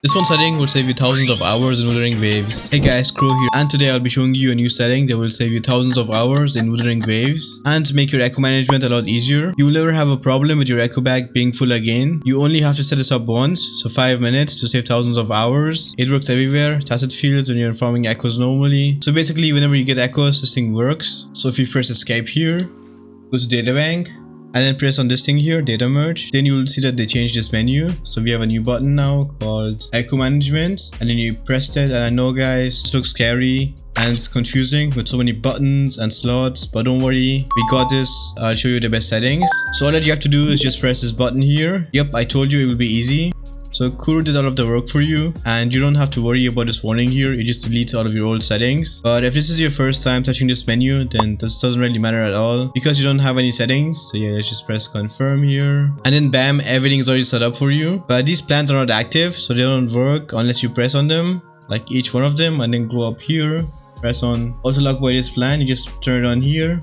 This one setting will save you thousands of hours in Wuthering Waves. Hey guys, Crow here, and today I'll be showing you a new setting that will save you thousands of hours in Wuthering Waves and make your echo management a lot easier. You will never have a problem with your echo bag being full again. You only have to set this up once, so 5 minutes to save thousands of hours. It works everywhere, tacit fields when you're farming echoes normally. So basically whenever you get echoes, this thing works. So if you press escape here, go to data bank, and then press on this thing here, data merge, then you will see that they changed this menu. So we have a new button now called echo management, and then you press that. And I know guys, this looks scary and it's confusing with so many buttons and slots, but don't worry, we got this. I'll show you the best settings. So all that you have to do is just press this button here. Yep, I told you it will be easy. So Kuru did all of the work for you, and you don't have to worry about this warning here. It just deletes all of your old settings. But if this is your first time touching this menu, then this doesn't really matter at all because you don't have any settings. So yeah, let's just press confirm here, and then bam, everything is already set up for you. But these plans are not active, so they don't work unless you press on them, like each one of them, and then go up here, press on Autolock by this plan. You just turn it on here.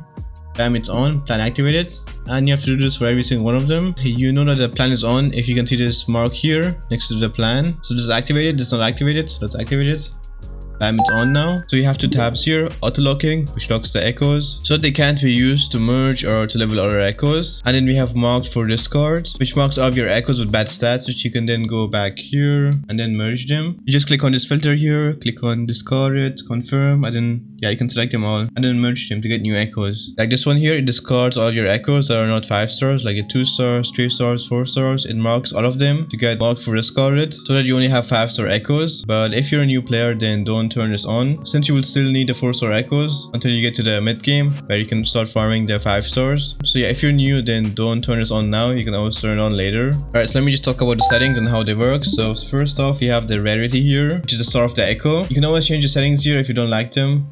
Bam, it's on, plan activated, and you have to do this for every single one of them. You know that the plan is on if you can see this mark here next to the plan. So this is activated, this is not activated, so let's activate it. Bam, it's on now. So you have two tabs here, auto locking, which locks the echoes so that they can't be used to merge or to level other echoes. And then we have marked for discard, which marks all of your echoes with bad stats, which you can then go back here and then merge them. You just click on this filter here, click on discard it, confirm, and then yeah, you can select them all and then merge them to get new echoes. Like this one here, it discards all of your echoes that are not 5 stars, like 2 stars, 3 stars, 4 stars. It marks all of them to get marked for discarded so that you only have 5-star echoes. But if you're a new player, then don't turn this on, since you will still need the 4-star echoes until you get to the mid game where you can start farming the 5 stars. So yeah, if you're new, then don't turn this on now. You can always turn it on later. Alright, so let me just talk about the settings and how they work. So first off, you have the rarity here, which is the star of the echo. You can always change the settings here if you don't like them.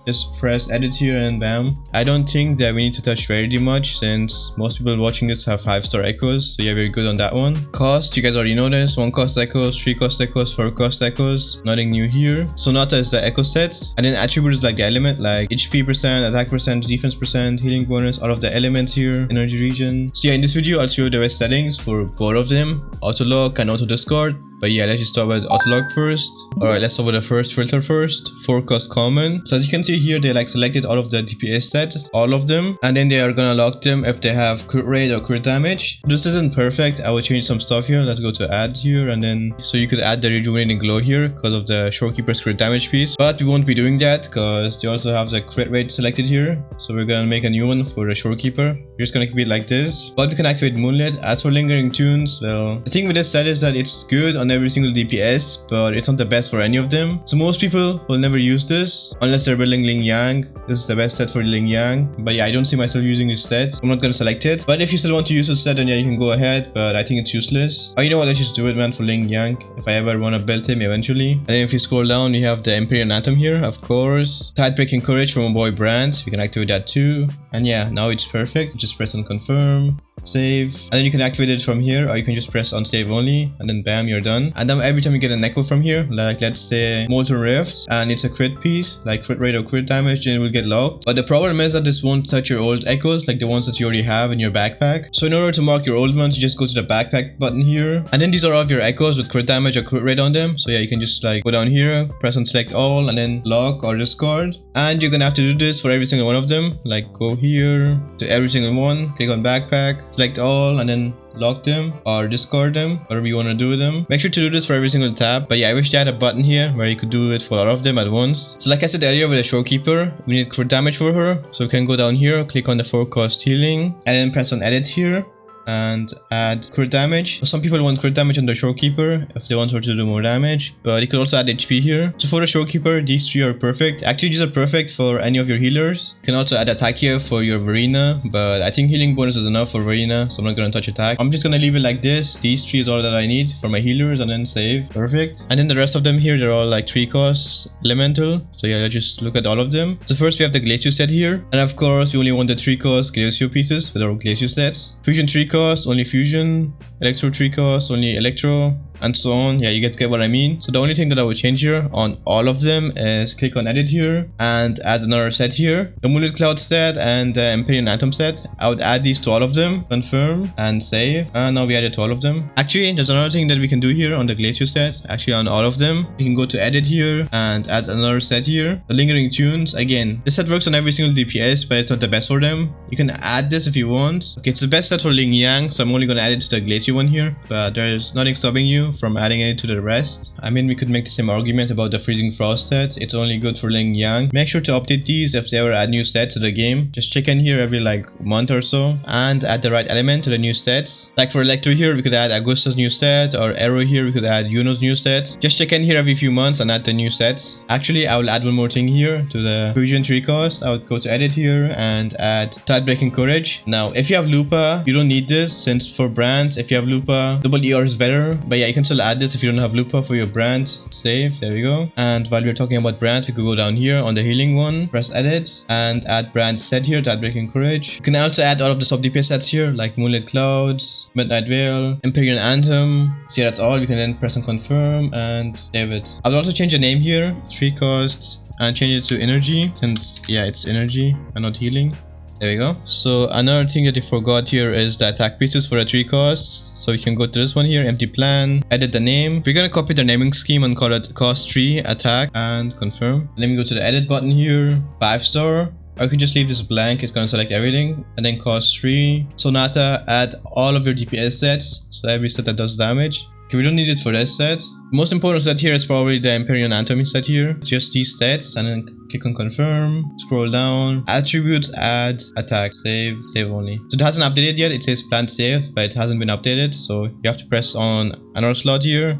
Just press edit here and bam. I don't think that we need to touch rarity much since most people watching this have 5-star echoes. So yeah, very good on that one. Cost, you guys already know this. 1 cost echoes, 3 cost echoes, 4 cost echoes. Nothing new here. Sonata is the echo set. And then attribute is like the element, like HP percent, attack percent, defense percent, healing bonus, all of the elements here, energy region. So yeah, in this video I'll show you the best settings for both of them, auto lock and auto discard. But yeah, let's just start with Autolock first. Alright, let's start with the first filter first. 4 cost common. So as you can see here, they like selected all of the DPS sets, all of them. And then they are gonna lock them if they have crit rate or crit damage. This isn't perfect. I will change some stuff here. Let's go to add here, and then so you could add the rejuvenating glow here because of the shorekeeper's crit damage piece. But we won't be doing that because they also have the crit rate selected here. So we're gonna make a new one for the shorekeeper. We're just gonna keep it like this. But we can activate Moonlit. As for lingering tunes, well, the thing with this set is that it's good on every single DPS, but it's not the best for any of them. So most people will never use this unless they're building Ling Yang. This is the best set for Ling Yang, but yeah, I don't see myself using this set. I'm not gonna select it. But if you still want to use this set, then yeah, you can go ahead, but I think it's useless. Oh, you know what, let's just do it, man, for Ling Yang if I ever want to build him eventually. And then if you scroll down, you have the Imperial Anthem here, of course. Tide-breaking courage from a boy Brant, you can activate that too. And yeah, now it's perfect. Just press on confirm, save, and then you can activate it from here, or you can just press on save only, and then bam, you're done. And then every time you get an echo from here, like let's say Molten Rift, and it's a crit piece, like crit rate or crit damage, then it will get locked. But the problem is that this won't touch your old echoes, like the ones that you already have in your backpack. So in order to mark your old ones, you just go to the backpack button here, and then these are all of your echoes with crit damage or crit rate on them. So yeah, you can just like go down here, press on select all, and then lock or discard. And you're gonna have to do this for every single one of them. Like go here to every single one, click on backpack, select all, and then lock them or discard them, whatever you want to do with them. Make sure to do this for every single tab. But yeah, I wish they had a button here where you could do it for all of them at once. So like I said earlier with the shorekeeper, we need crit damage for her. So we can go down here, click on the 4 cost healing, and then press on edit here and add crit damage. Some people want crit damage on the shorekeeper if they want her to do more damage, but you could also add HP here. So for the shorekeeper, these 3 are perfect. Actually, these are perfect for any of your healers. You can also add attack here for your Verena, but I think healing bonus is enough for Verena, so I'm not gonna touch attack. I'm just gonna leave it like this. These 3 is all that I need for my healers, and then save. Perfect. And then the rest of them here, they're all like 3 costs elemental. So yeah, let's just look at all of them. So first we have the Glacius set here, and of course you only want the 3 cost Glacius pieces with our Glacius sets. Fusion 3 cost, only fusion. Electro 3 cost, only electro. and so on. Yeah, you get what I mean. So the only thing that I would change here on all of them is click on edit here and add another set here. The Moonlit Cloud set and the Empyrean Atom set. I would add these to all of them, confirm and save. And now we added to all of them. Actually, there's another thing that we can do here on the Glacier set. Actually, on all of them, we can go to edit here and add another set here. The Lingering Tunes. Again, this set works on every single DPS, but it's not the best for them. You can add this if you want. Okay, it's the best set for Ling Yang, so I'm only going to add it to the Glacier one here. But there's nothing stopping you from adding it to the rest. I mean, we could make the same argument about the Freezing Frost set. It's only good for Ling Yang. Make sure to update these if they ever add new sets to the game. Just check in here every like month or so and add the right element to the new sets. Like for Electro here, we could add Augusta's new set, or Aero here, we could add Yuno's new set. Just check in here every few months and add the new sets. Actually, I will add one more thing here to the Fusion 3 cost. I would go to edit here and add Tidebreaking Courage. Now, if you have Lupa, you don't need this, since for Brant, if you have Lupa, double ER is better. But yeah, you can still add this if you don't have Lupa for your Brant. Save, there we go. And while we're talking about Brant, we could go down here on the healing one, press edit and add Brant set here, Tidebreaking Courage. You can also add all of the sub DPS sets here, like Moonlit Clouds, Midnight Veil, Empyrean Anthem. So yeah, that's all. We can then press on confirm and save it. I'll also change the name here, 3 cost, and change it to energy, since yeah, it's energy and not healing. There we go. So another thing that you forgot here is the attack pieces for the 3 costs. So we can go to this one here, empty plan, edit the name. We're gonna copy the naming scheme and call it cost 3 attack and confirm. Let me go to the edit button here, 5-star. Or you could just leave this blank, it's gonna select everything. And then cost 3. Sonata, add all of your DPS sets. So every set that does damage. Okay, we don't need it for this set. The most important set here is probably the Empyrean Anthem set here. It's just these sets, and then click on confirm, scroll down, attributes, add, attack, save only. So it hasn't updated yet, it says planned save, but it hasn't been updated. So you have to press on another slot here,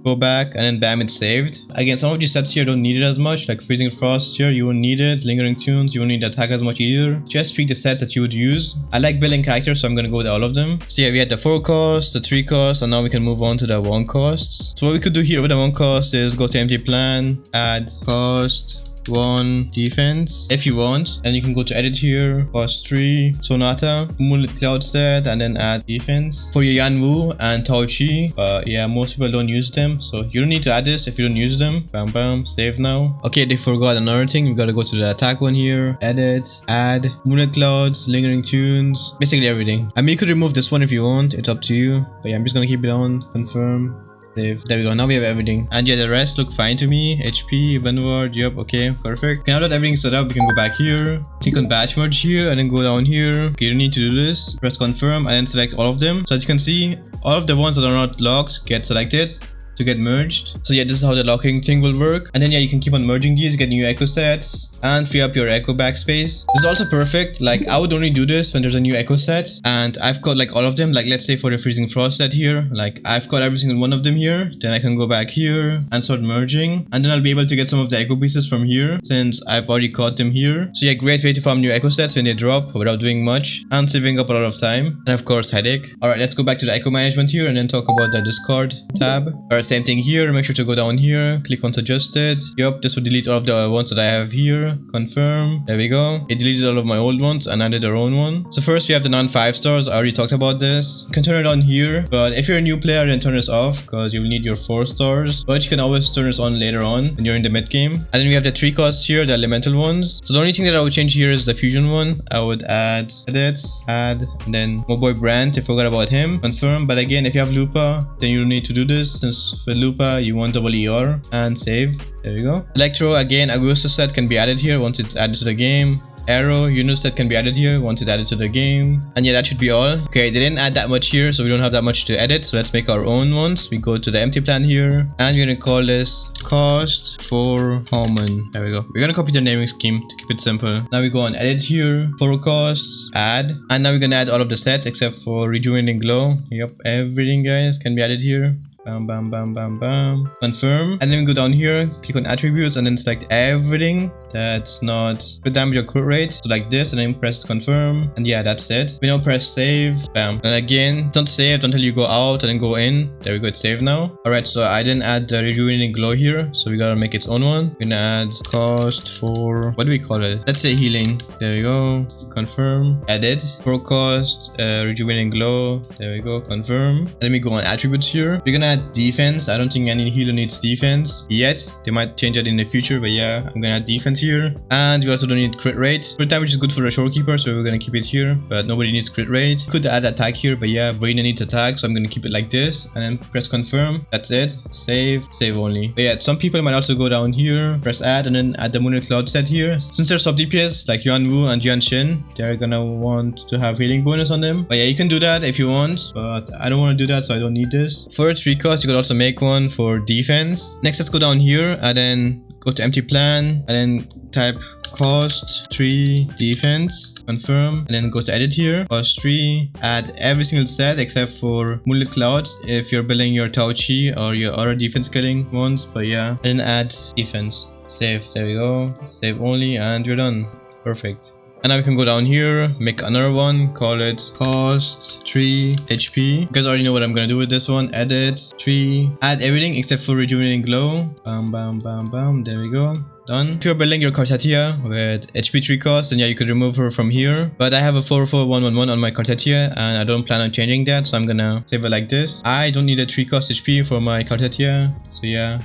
go back, and then bam, it's saved. Again, some of these sets here don't need it as much, like Freezing Frost here, you won't need it. Lingering Tunes, you won't need attack as much either. Just pick the sets that you would use. I like building characters, so I'm gonna go with all of them. So yeah, we had the 4 costs, the 3 costs, and now we can move on to the 1 costs. So what we could do here with the 1 cost is go to empty plan, add cost 1 defense if you want, and you can go to edit here, cost 3 Sonata, Moonlit Cloud set, and then add defense for your Yanwu and Tao Chi. Yeah, most people don't use them, so you don't need to add this if you don't use them. Bam bam, save now. Okay, they forgot another thing. We gotta go to the attack one here, edit, add Moonlit Clouds, Lingering Tunes, basically everything. I mean, you could remove this one if you want, it's up to you, but yeah, I'm just gonna keep it on, confirm. There we go, now we have everything. And yeah, the rest look fine to me. HP, Vanguard, yep, okay, perfect. Okay, now that everything's set up, we can go back here, click on batch merge here, and then go down here. Okay, you don't need to do this. Press confirm and then select all of them. So as you can see, all of the ones that are not locked get selected to get merged. So yeah, this is how the locking thing will work. And then yeah, you can keep on merging these, get new echo sets, and free up your echo backspace. This is also perfect. Like, I would only do this when there's a new echo set, and I've got like all of them. Like, let's say for the Freezing Frost set here, like I've got every single one of them here. Then I can go back here and start merging, and then I'll be able to get some of the echo pieces from here since I've already caught them here. So yeah, great way to farm new echo sets when they drop without doing much and saving up a lot of time, and of course headache. Alright, let's go back to the echo management here and then talk about the discard tab. Alright, same thing here. Make sure to go down here, click on suggested. Yup, this will delete all of the ones that I have here. Confirm. There we go. It deleted all of my old ones and added our own one. So first we have the non-5 stars. I already talked about this. You can turn it on here, but if you're a new player, then turn this off because you will need your 4 stars. But you can always turn this on later on when you're in the mid game. And then we have the 3 costs here, the elemental ones. So the only thing that I would change here is the fusion one. I would add edits, add, and then my boy Brant, I forgot about him. Confirm. But again, if you have Lupa, then you don't need to do this, since for Lupa you want double ER, and save. There we go. Electro, again, Augusta set can be added here once it's added to the game. Aero, Yunus set can be added here once it's added to the game. And yeah, that should be all. Okay, they didn't add that much here, so we don't have that much to edit. So let's make our own ones. We go to the empty plan here, and we're gonna call this cost for common. There we go. We're gonna copy the naming scheme to keep it simple. Now we go on edit here, for costs, add. And now we're gonna add all of the sets except for rejuvenating glow. Yep, everything guys can be added here. Bam, bam, bam, bam, bam. Confirm. And then we go down here, click on attributes, and then select everything that's not with damage or crit rate. So like this, and then press confirm. And yeah, that's it. We now press save. Bam. And again, don't save until you go out and then go in. There we go, it's saved now. Alright, so I didn't add the rejuvenating glow here, so we gotta make its own one. We're gonna add cost for, what do we call it? Let's say healing. There we go. Confirm. Edit. For cost, rejuvenating glow. There we go. Confirm. And then we go on attributes here. We're gonna add add defense. I don't think any healer needs defense yet. They might change that in the future, but yeah, I'm gonna add defense here. And we also don't need crit rate. Crit damage is good for the shorekeeper, so we're gonna keep it here, but nobody needs crit rate. Could add attack here, but yeah, Brina needs attack, so I'm gonna keep it like this and then press confirm. That's it. Save only. But yeah, some people might also go down here, press add, and then add the Moonlit Cloud set here. Since they're sub DPS like Yuan Wu and Jian Xin, they're gonna want to have healing bonus on them. But yeah, you can do that if you want, but I don't want to do that, so I don't need this. For 3 cost, you could also make one for defense. Next, let's go down here and then go to empty plan and then type cost 3 defense, confirm, and then go to edit here, cost 3, add every single set except for Moonlit Cloud if you're building your Tao Chi or your other defense killing ones. But yeah, and then add defense, save, there we go, save only, and you're done. Perfect. And now we can go down here, make another one, call it cost 3 HP. You guys already know what I'm gonna do with this one. Edit 3, add everything except for rejuvenating glow. Bam, bam, bam, bam, there we go. Done. If you're building your Cartethyia with HP 3 cost, then yeah, you could remove her from here. But I have a 44111 on my Cartethyia and I don't plan on changing that, so I'm gonna save it like this. I don't need a 3 cost HP for my Cartethyia, so yeah,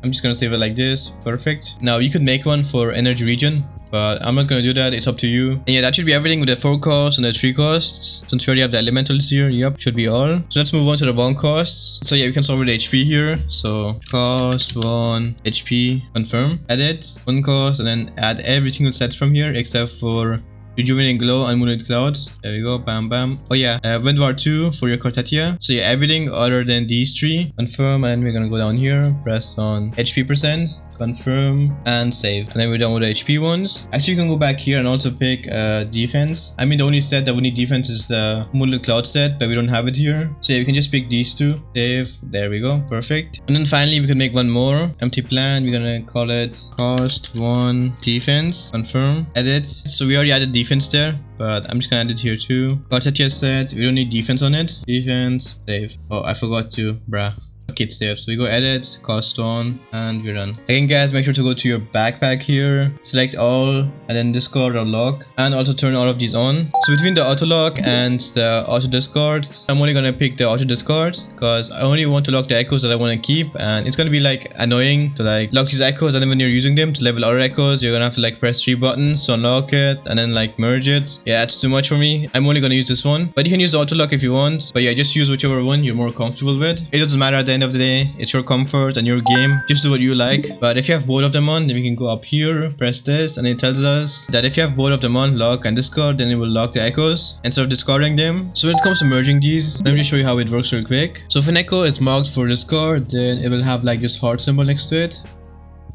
I'm just gonna save it like this. Perfect. Now you could make one for energy region, but I'm not gonna do that. It's up to you. And yeah, that should be everything with the 4 costs and the 3 costs. Since we already have the elementals here, yep, should be all. So let's move on to the 1 costs. So yeah, we can start with the HP here. So cost 1 HP, confirm, edit 1 cost, and then add every single set from here except for Rejuvenating Glow and Moonlit Cloud. There we go, bam bam. Oh yeah, Wind War 2 for your Cartethyia. So yeah, everything other than these 3, confirm, and then we're gonna go down here, press on HP %, confirm, and save. And then we're done with the HP ones. Actually, you can go back here and also pick defense. I mean, the only set that we need defense is the Moonlit Cloud set, but we don't have it here. So yeah, we can just pick these 2. Save. There we go, perfect. And then finally, we can make one more. Empty plan, we're gonna call it cost 1 defense, confirm, edit. So we already added defense there, but I'm just gonna add it here too. Cartethyia set, we don't need defense on it. Defense, save. Oh, I forgot to, bruh. Okay, it's there. So we go edit, cost 1, and we're done. Again guys, make sure to go to your backpack here, select all, and then discard or lock, and also turn all of these on. So between the auto lock and the auto discard, I'm only gonna pick the auto discard because I only want to lock the echoes that I want to keep, and it's gonna be like annoying to like lock these echoes, and then when you're using them to level other echoes, you're gonna have to like press 3 buttons to unlock it and then like merge it. Yeah, that's too much for me. I'm only gonna use this one, but you can use the auto lock if you want. But yeah, just use whichever one you're more comfortable with. It doesn't matter at the end of the day. It's your comfort and your game. Just do what you like. But if you have both of them on, then we can go up here, press this, and it tells us that if you have both of them on, lock and discard, then it will lock the echoes instead of discarding them. So when it comes to merging these, let me just show you how it works real quick. So if an echo is marked for discard, then it will have like this heart symbol next to it.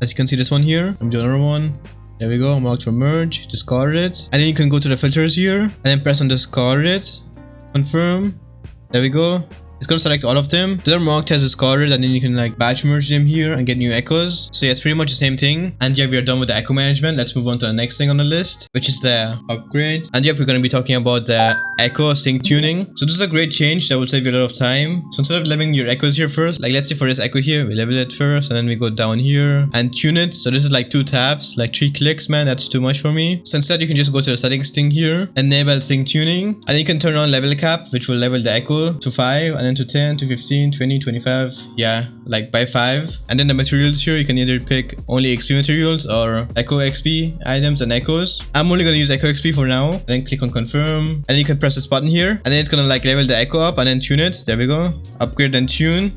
As you can see, this one here. I'm doing another one. There we go, marked for merge, discard it. And then you can go to the filters here and then press on discard it, confirm. There we go. It's gonna select all of them. They're marked as discarded, and then you can like batch merge them here and get new echoes. So yeah, it's pretty much the same thing. And yeah, we are done with the echo management. Let's move on to the next thing on the list, which is the upgrade. And yep, we're gonna be talking about the echo sync tuning. So this is a great change that will save you a lot of time. So instead of leveling your echoes here first, like let's say for this echo here, we level it first, and then we go down here and tune it. So this is like 2 taps, like 3 clicks, man. That's too much for me. So instead, you can just go to the settings thing here, enable sync tuning, and then you can turn on level cap, which will level the echo to 5, and then to 10, to 15, 20, 25, yeah, like by 5. And then the materials here, you can either pick only XP materials or Echo XP items and echoes. I'm only gonna use Echo XP for now. And then click on confirm, and then you can press this button here, and then it's gonna like level the echo up and then tune it. There we go, upgrade and tune.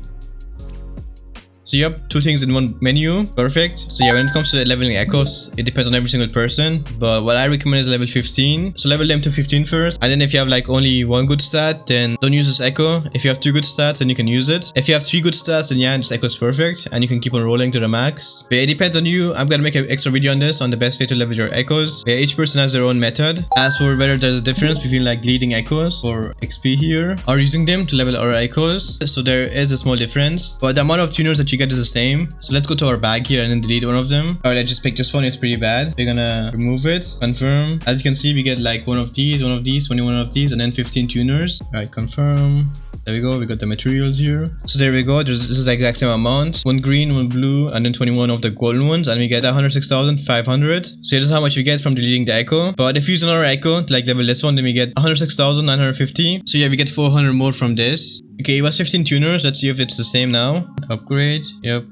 So yep, 2 things in one menu, perfect. So yeah, when it comes to leveling echoes, it depends on every single person, but what I recommend is level 15. So level them to 15 first, and then if you have like only 1 good stat, then don't use this echo. If you have 2 good stats, then you can use it. If you have 3 good stats, then yeah, this echo is perfect, and you can keep on rolling to the max. But yeah, it depends on you. I'm gonna make an extra video on this, on the best way to level your echoes. But yeah, each person has their own method. As for whether there's a difference between like leading echoes for XP here, or using them to level our echoes, so there is a small difference, but the amount of tuners that you get is the same. So let's go to our bag here and then delete one of them. Alright, let's just pick this one. It's pretty bad. We're gonna remove it, confirm. As you can see, we get like one of these, 21 of these, and then 15 tuners. Alright, confirm. There we go, we got the materials here. So there we go, this is the exact same amount. 1 green, 1 blue, and then 21 of the golden ones, and we get 106,500. So this is how much we get from deleting the echo. But if you use another echo to like level this one, then we get 106,950. So yeah, we get 400 more from this. Okay, it was 15 tuners. Let's see if it's the same now. Upgrade. Yep.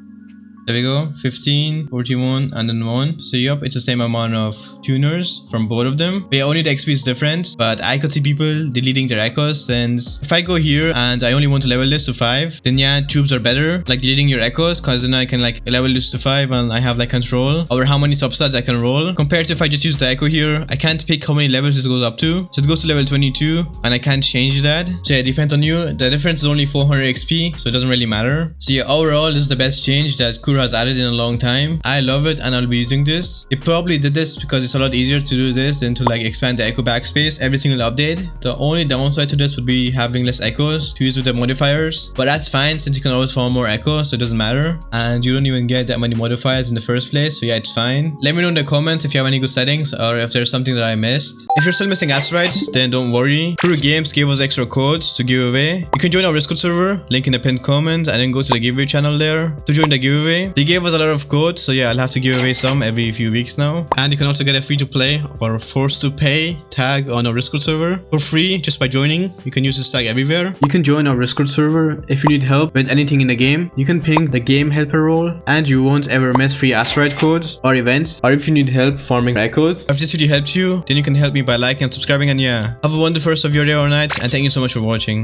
There we go, 15, 41, and then 1. So yep, it's the same amount of tuners from both of them. But yeah, only the XP is different. But I could see people deleting their echoes, since if I go here and I only want to level this to 5, then yeah, tubes are better. Like deleting your echoes, cause then I can like level this to 5 and I have like control over how many substats I can roll. Compared to if I just use the echo here, I can't pick how many levels this goes up to. So it goes to level 22 and I can't change that. So yeah, it depends on you. The difference is only 400 XP, so it doesn't really matter. So yeah, overall, this is the best change that has added in a long time. I love it and I'll be using this. It probably did this because it's a lot easier to do this than to like expand the echo backspace every single update. The only downside to this would be having less echoes to use with the modifiers, but that's fine since you can always farm more echoes, so it doesn't matter, and you don't even get that many modifiers in the first place, so yeah, it's fine. Let me know in the comments if you have any good settings or if there's something that I missed. If you're still missing asterites, then don't worry. Kuru Games gave us extra codes to give away. You can join our Discord server, link in the pinned comment, and then go to the giveaway channel there to join the giveaway. They gave us a lot of codes, so yeah, I'll have to give away some every few weeks now. And you can also get a free to play or forced to pay tag on our Discord server for free just by joining. You can use this tag everywhere. You can join our Discord server if you need help with anything in the game. You can ping the game helper role and you won't ever miss free asteroid codes or events, or if you need help farming echoes. If this video helped you, then you can help me by liking and subscribing, and yeah, have a wonderful rest of your day or night, and thank you so much for watching.